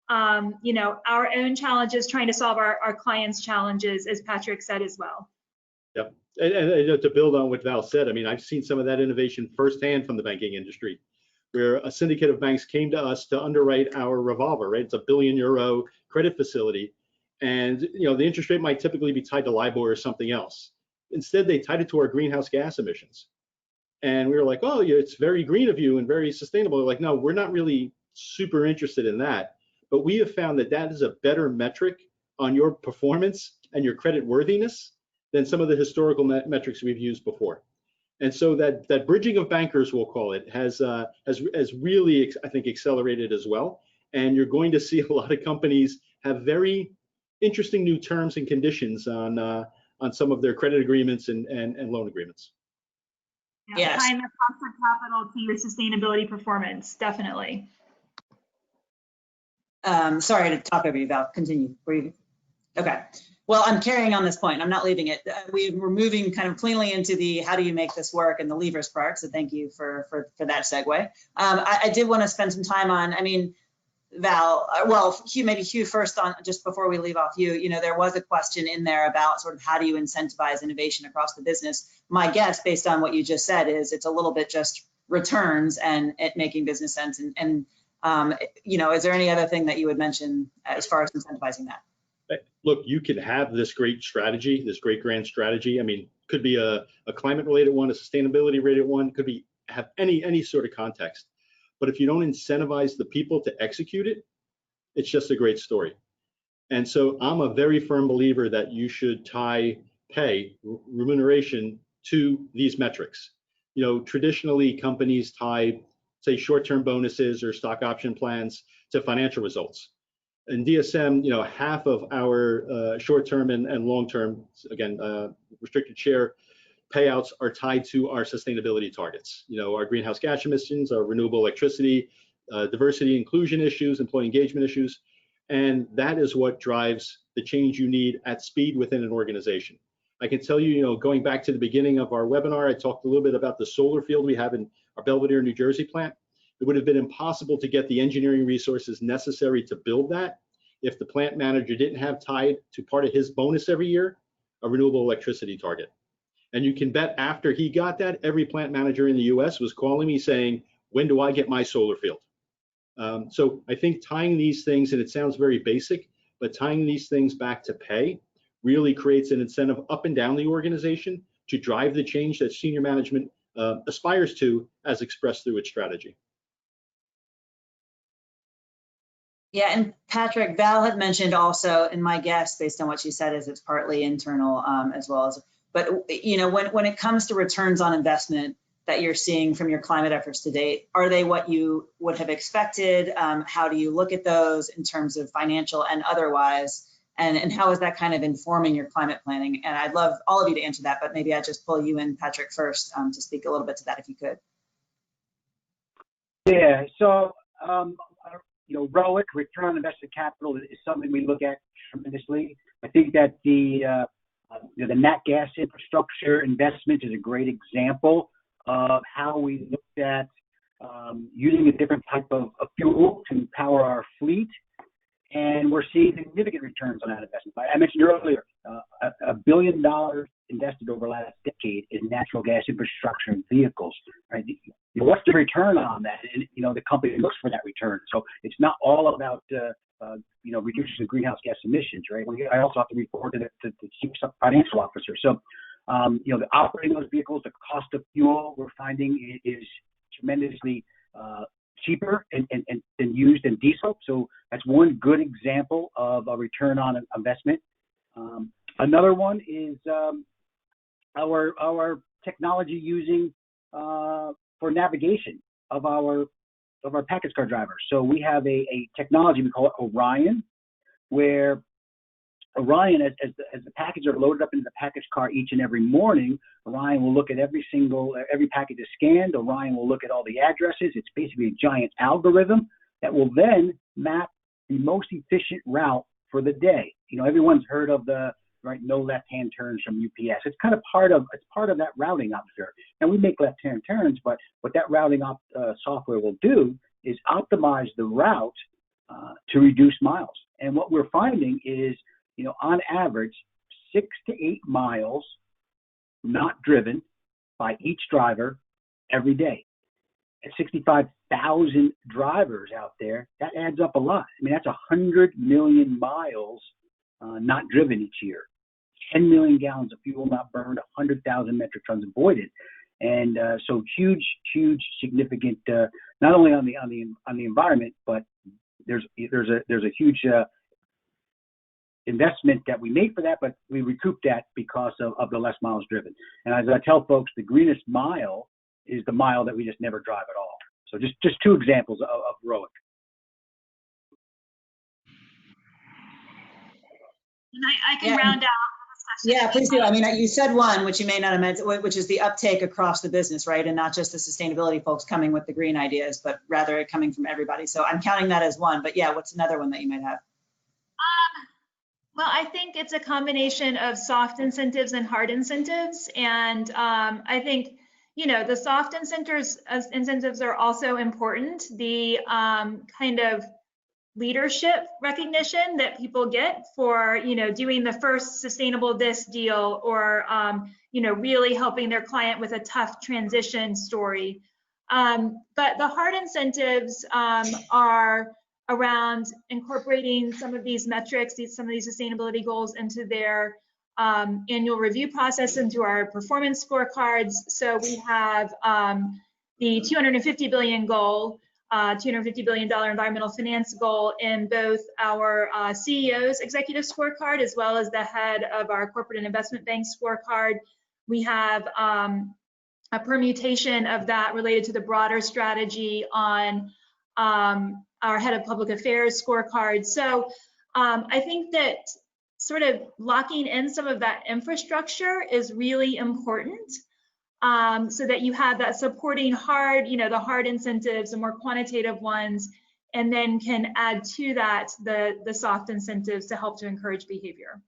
our own challenges, trying to solve our clients' challenges, as Patrick said as well. Yep. And to build on what Val said, I mean, I've seen some of that innovation firsthand from the banking industry, where a syndicate of banks came to us to underwrite our revolver, right? It's a €1 billion credit facility. And the interest rate might typically be tied to LIBOR or something else. Instead, they tied it to our greenhouse gas emissions. And we were like, oh, yeah, it's very green of you and very sustainable. They're like, no, we're not really super interested in that. But we have found that that is a better metric on your performance and your credit worthiness than some of the historical metrics we've used before. And so that bridging of bankers, we'll call it, has really, I think, accelerated as well. And you're going to see a lot of companies have very interesting new terms and conditions on some of their credit agreements and loan agreements. Yeah, tying the cost of capital to your sustainability performance, definitely. Sorry to talk over you, Val. Continue. Okay. Well, I'm carrying on this point. I'm not leaving it. We're moving kind of cleanly into the how do you make this work and the levers part. So thank you for that segue. I did want to spend some time on, Val, well, Hugh, maybe Hugh first on, just before we leave off you, there was a question in there about sort of how do you incentivize innovation across the business? My guess, based on what you just said, is it's a little bit just returns and it making business sense. And is there any other thing that you would mention as far as incentivizing that? Look, you can have this great strategy, this great grand strategy. Could be a climate related one, a sustainability related one, could be have any sort of context. But if you don't incentivize the people to execute it, it's just a great story. And so I'm a very firm believer that you should tie pay, remuneration, to these metrics. Traditionally companies tie, say, short-term bonuses or stock option plans to financial results. In DSM, half of our short-term and long-term, again, restricted share payouts are tied to our sustainability targets. Our greenhouse gas emissions, our renewable electricity, diversity, inclusion issues, employee engagement issues. And that is what drives the change you need at speed within an organization. I can tell you, going back to the beginning of our webinar, I talked a little bit about the solar field we have in our Belvedere, New Jersey plant. It would have been impossible to get the engineering resources necessary to build that if the plant manager didn't have tied to part of his bonus every year a renewable electricity target. And you can bet after he got that, every plant manager in the US was calling me saying, when do I get my solar field? So I think tying these things, and it sounds very basic, but tying these things back to pay really creates an incentive up and down the organization to drive the change that senior management aspires to as expressed through its strategy. Yeah, and Patrick, Val had mentioned also, and my guess based on what she said is it's partly internal as well as But when it comes to returns on investment that you're seeing from your climate efforts to date, are they what you would have expected? How do you look at those in terms of financial and otherwise? And how is that kind of informing your climate planning? And I'd love all of you to answer that, but maybe I'd just pull you in, Patrick, first to speak a little bit to that if you could. Yeah, so ROIC, return on invested capital, is something we look at tremendously. I think that the nat gas infrastructure investment is a great example of how we looked at using a different type of fuel to power our fleet, and we're seeing significant returns on that investment. I mentioned earlier, $1 billion invested over the last decade in natural gas infrastructure and vehicles. Right? What's the return on that? And the company looks for that return. So it's not all about reducing the greenhouse gas emissions, right? I also have to report to the chief financial officer. So the operating those vehicles, the cost of fuel, we're finding is tremendously cheaper and used in diesel. So that's one good example of a return on investment. Another one is our technology using for navigation of our package car drivers. So we have a technology, we call it Orion, where Orion, as the packages are loaded up into the package car each and every morning, Orion will look at every package is scanned. Orion will look at all the addresses. It's basically a giant algorithm that will then map the most efficient route for the day. Everyone's heard of the no left-hand turns from UPS. It's kind of part of that routing operator. And we make left-hand turns, but what that routing software will do is optimize the route to reduce miles. And what we're finding is, on average, 6 to 8 miles not driven by each driver every day. At 65,000 drivers out there, that adds up a lot. I mean, that's 100 million miles not driven each year. 10 million gallons of fuel not burned, 100,000 metric tons avoided. And so huge, significant, not only on the environment, but there's a huge investment that we make for that, but we recoup that because of the less miles driven. And as I tell folks, the greenest mile is the mile that we just never drive at all. So just two examples of ROIC. And I can round out. Yeah, please do. I mean, you said one, which you may not have meant, which is the uptake across the business, right? And not just the sustainability folks coming with the green ideas, but rather it coming from everybody. So I'm counting that as one. But yeah, what's another one that you might have? Well, I think it's a combination of soft incentives and hard incentives. And I think, the soft incentives are also important. The kind of leadership recognition that people get for, doing the first sustainable this deal, or, really helping their client with a tough transition story. But the hard incentives are around incorporating some of these metrics, some of these sustainability goals into their annual review process, into our performance scorecards. So we have the 250 billion goal, $250 billion environmental finance goal in both our CEO's executive scorecard as well as the head of our corporate and investment bank scorecard. We have a permutation of that related to the broader strategy on our head of public affairs scorecard. So I think that sort of locking in some of that infrastructure is really important. So that you have that supporting hard, the hard incentives, the more quantitative ones, and then can add to that the soft incentives to help to encourage behavior.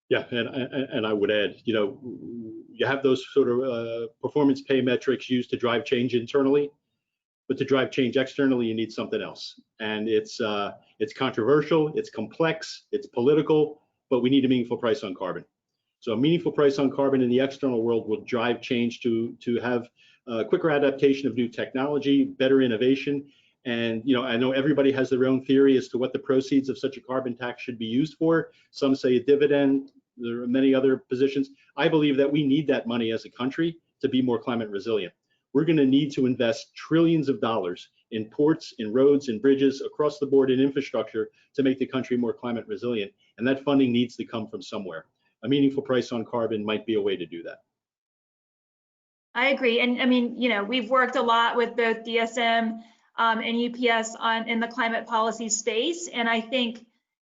Yeah, and I would add, you have those sort of performance pay metrics used to drive change internally, but to drive change externally, you need something else. And it's controversial, it's complex, it's political, but we need a meaningful price on carbon. So a meaningful price on carbon in the external world will drive change to have quicker adaptation of new technology, better innovation. And I know everybody has their own theory as to what the proceeds of such a carbon tax should be used for. Some say a dividend. There are many other positions. I believe that we need that money as a country to be more climate resilient. We're going to need to invest trillions of dollars in ports, in roads, in bridges, across the board in infrastructure to make the country more climate resilient. And that funding needs to come from somewhere. a meaningful price on carbon might be a way to do that. I agree. And I mean, we've worked a lot with both DSM and UPS in the climate policy space. And I think,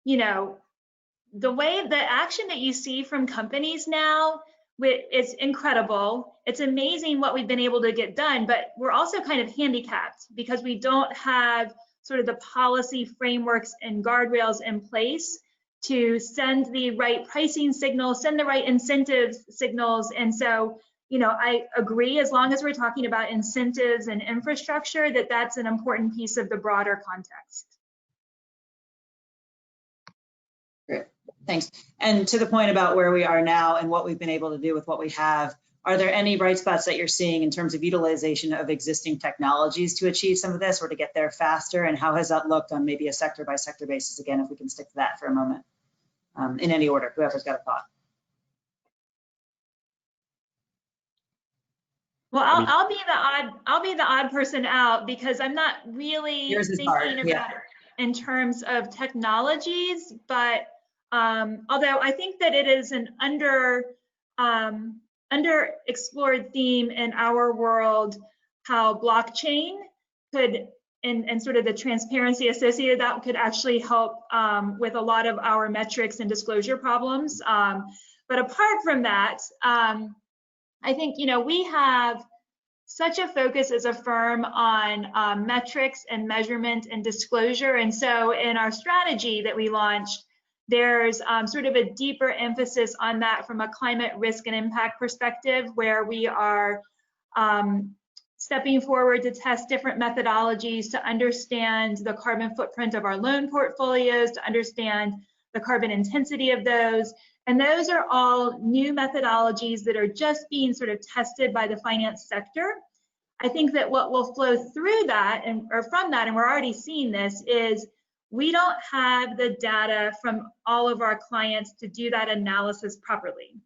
the action that you see from companies now, it's incredible. It's amazing what we've been able to get done, but we're also kind of handicapped because we don't have sort of the policy frameworks and guardrails in place to send the right pricing signals, send the right incentive signals. And so, I agree, as long as we're talking about incentives and infrastructure, that's an important piece of the broader context. Great, thanks. And to the point about where we are now and what we've been able to do with what we have, are there any bright spots that you're seeing in terms of utilization of existing technologies to achieve some of this or to get there faster? And how has that looked on maybe a sector by sector basis? Again, if we can stick to that for a moment, in any order, whoever's got a thought. Well, I'll be the odd person out because I'm not really thinking about it in terms of technologies, but although I think that it is an underexplored theme in our world, how blockchain could and sort of the transparency associated that could actually help with a lot of our metrics and disclosure problems. But apart from that, I think, we have such a focus as a firm on metrics and measurement and disclosure. And so in our strategy that we launched, there's sort of a deeper emphasis on that from a climate risk and impact perspective, where we are stepping forward to test different methodologies to understand the carbon footprint of our loan portfolios, to understand the carbon intensity of those. And those are all new methodologies that are just being sort of tested by the finance sector. I think that what will flow through that or from that, and we're already seeing this, is we don't have the data from all of our clients to do that analysis properly.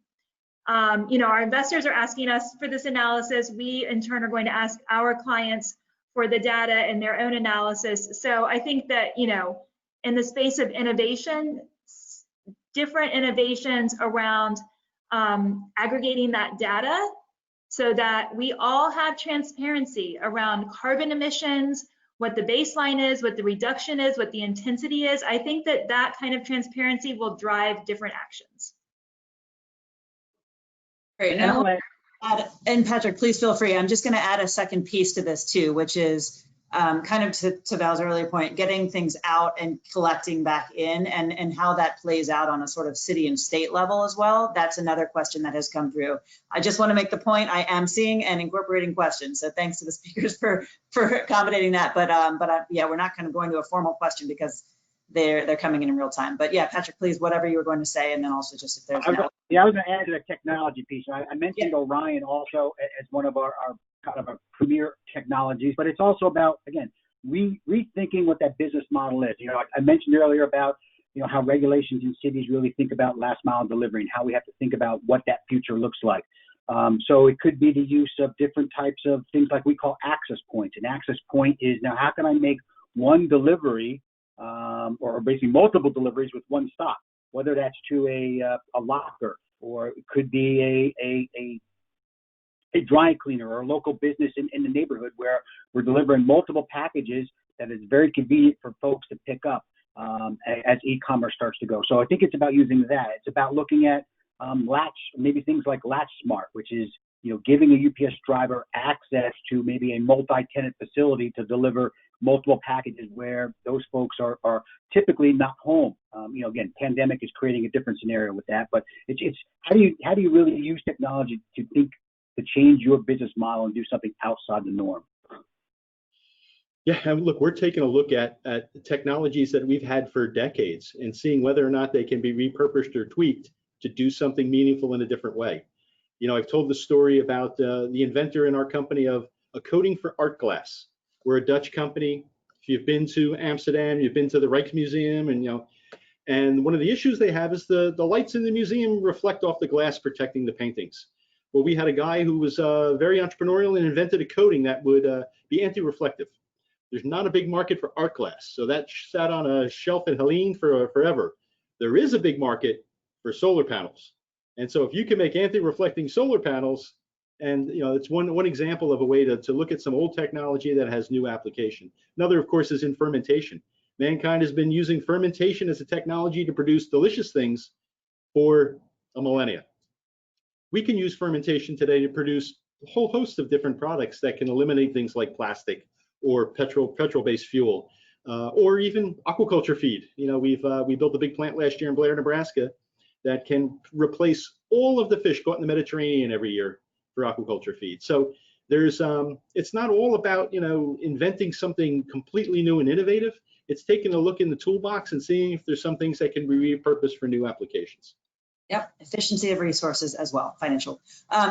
Our investors are asking us for this analysis. We in turn are going to ask our clients for the data and their own analysis. So I think that, in the space of innovation, different innovations around aggregating that data so that we all have transparency around carbon emissions, what the baseline is, what the reduction is, what the intensity is. I think that kind of transparency will drive different actions. Great. And Patrick, please feel free. I'm just going to add a second piece to this too, which is kind of to Val's earlier point, getting things out and collecting back in, and how that plays out on a sort of city and state level as well. That's another question that has come through. I just want to make the point, I am seeing and incorporating questions. So thanks to the speakers for accommodating that. But yeah, we're not kind of going to a formal question because they're coming in real time. But yeah, Patrick, please, whatever you were going to say, and then also just if there's I was going to add to the technology piece. I mentioned Orion also as one of our kind of a premier technologies, but it's also about, again, rethinking what that business model is. I mentioned earlier about, how regulations in cities really think about last mile delivery and how we have to think about what that future looks like. So it could be the use of different types of things like we call access points. An access point is, now how can I make one delivery or basically multiple deliveries with one stop, whether that's to a locker, or it could be a dry cleaner or a local business in the neighborhood where we're delivering multiple packages that is very convenient for folks to pick up as e-commerce starts to go. So I think it's about using that. It's about looking at maybe things like Latch Smart, which is, giving a UPS driver access to maybe a multi-tenant facility to deliver multiple packages where those folks are typically not home. Again, pandemic is creating a different scenario with that, but it's how do you really use technology to change your business model and do something outside the norm? Yeah, and look, we're taking a look at technologies that we've had for decades and seeing whether or not they can be repurposed or tweaked to do something meaningful in a different way. I've told the story about the inventor in our company of a coating for art glass. We're a Dutch company. If you've been to Amsterdam, you've been to the Rijksmuseum, and one of the issues they have is the lights in the museum reflect off the glass, protecting the paintings. Well, we had a guy who was very entrepreneurial and invented a coating that would be anti-reflective. There's not a big market for art glass, so that sat on a shelf in Helene for forever. There is a big market for solar panels. And so if you can make anti-reflecting solar panels, and it's one example of a way to look at some old technology that has new application. Another, of course, is in fermentation. Mankind has been using fermentation as a technology to produce delicious things for a millennia. We can use fermentation today to produce a whole host of different products that can eliminate things like plastic or petrol-based fuel, or even aquaculture feed. We built a big plant last year in Blair, Nebraska, that can replace all of the fish caught in the Mediterranean every year for aquaculture feed. So there's it's not all about inventing something completely new and innovative. It's taking a look in the toolbox and seeing if there's some things that can be repurposed for new applications. Yep, efficiency of resources as well, financial.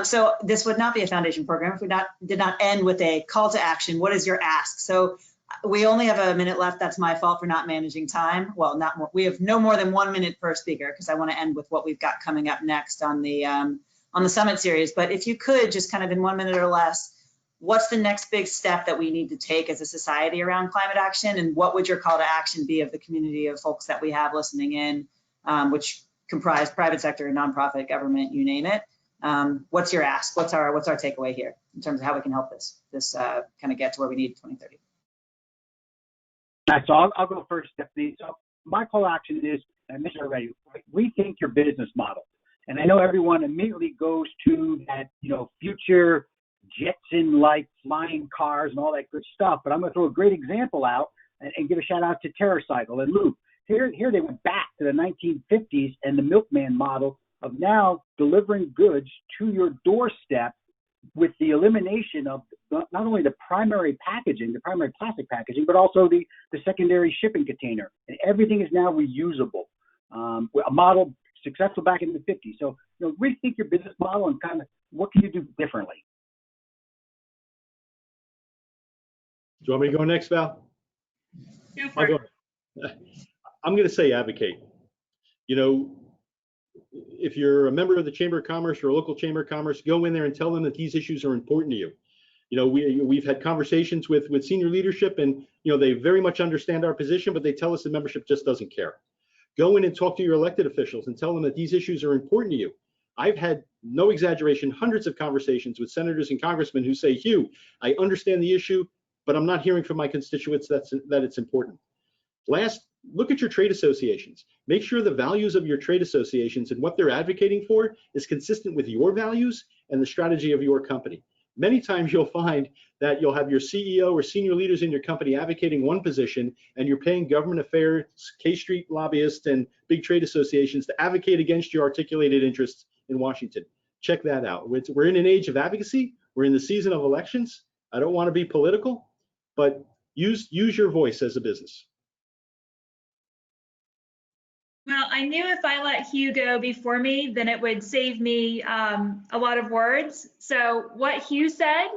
So this would not be a foundation program if we did not end with a call to action. What is your ask? So we only have a minute left. That's my fault for not managing time. Well, not more. We have no more than 1 minute per speaker because I want to end with what we've got coming up next on the summit series. But if you could just kind of in 1 minute or less, what's the next big step that we need to take as a society around climate action, and what would your call to action be of the community of folks that we have listening in, which comprise private sector, nonprofit, government, you name it? What's your ask? What's our takeaway here in terms of how we can help this kind of get to where we need 2030? So I'll go first, Stephanie. So my call to action is, I mentioned already, rethink your business model. And I know everyone immediately goes to that, future Jetson-like flying cars and all that good stuff. But I'm going to throw a great example out and give a shout out to TerraCycle and Loop. Here they went back to the 1950s and the milkman model of now delivering goods to your doorstep with the elimination of not only the primary packaging, the primary plastic packaging, but also the secondary shipping container. And everything is now reusable. A model successful back in the 50s. So, rethink your business model and kind of what can you do differently? Do you want me to go next, Val? Go for it. I'm going to say advocate. If you're a member of the Chamber of Commerce or a local Chamber of Commerce, go in there and tell them that these issues are important to you. We've had conversations with senior leadership, and they very much understand our position, but they tell us the membership just doesn't care. Go in and talk to your elected officials and tell them that these issues are important to you. I've had, no exaggeration, hundreds of conversations with senators and congressmen who say, Hugh, I understand the issue, but I'm not hearing from my constituents that it's important. Last, look at your trade associations. Make sure the values of your trade associations and what they're advocating for is consistent with your values and the strategy of your company. Many times you'll find that you'll have your CEO or senior leaders in your company advocating one position, and you're paying government affairs, K Street lobbyists, and big trade associations to advocate against your articulated interests in Washington. Check that out. We're in an age of advocacy. We're in the season of elections. I don't want to be political, but use your voice as a business. Well, I knew if I let Hugh go before me, then it would save me a lot of words. So what Hugh said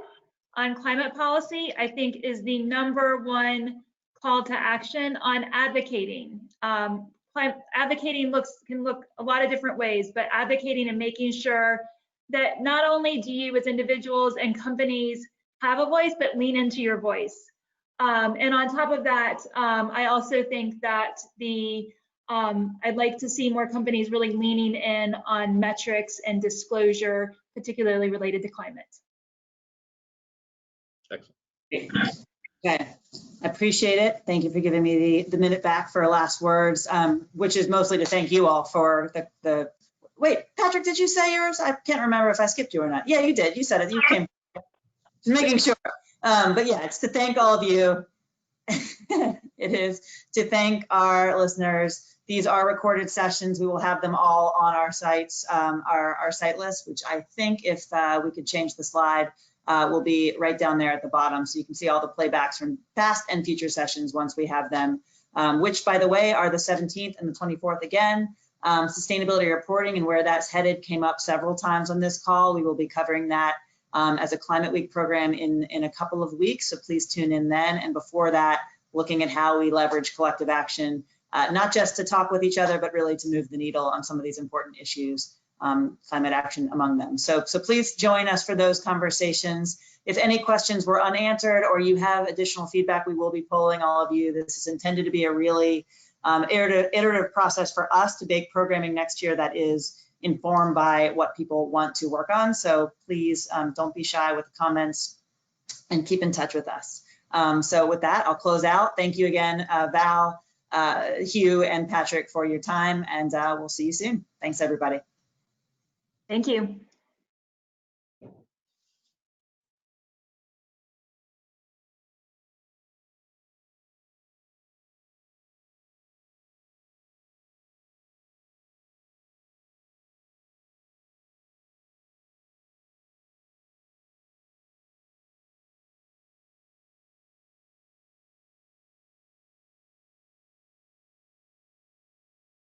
on climate policy, I think, is the #1 call to action on advocating. Advocating can look a lot of different ways, but advocating and making sure that not only do you as individuals and companies have a voice, but lean into your voice. And on top of that, I also think that I'd like to see more companies really leaning in on metrics and disclosure, particularly related to climate. Excellent. Okay, I appreciate it. Thank you for giving me the minute back for last words, which is mostly to thank you all for the wait, Patrick, did you say yours? I can't remember if I skipped you or not. Yeah, you did. You said it. You came. Just making sure. But yeah, it's to thank all of you. It is to thank our listeners. These are recorded sessions. We will have them all on our sites, our site list, which I think if we could change the slide, will be right down there at the bottom. So you can see all the playbacks from past and future sessions once we have them, which, by the way, are the 17th and the 24th again. Sustainability reporting and where that's headed came up several times on this call. We will be covering that as a Climate Week program in a couple of weeks. So please tune in then. And before that, looking at how we leverage collective action, not just to talk with each other, but really to move the needle on some of these important issues, climate action among them. So please join us for those conversations. If any questions were unanswered or you have additional feedback, we will be polling all of you. This is intended to be a really iterative process for us to bake programming next year that is informed by what people want to work on. So please don't be shy with the comments and keep in touch with us. So with that, I'll close out. Thank you again, Val, Hugh, and Patrick for your time, and we'll see you soon. Thanks, everybody. Thank you.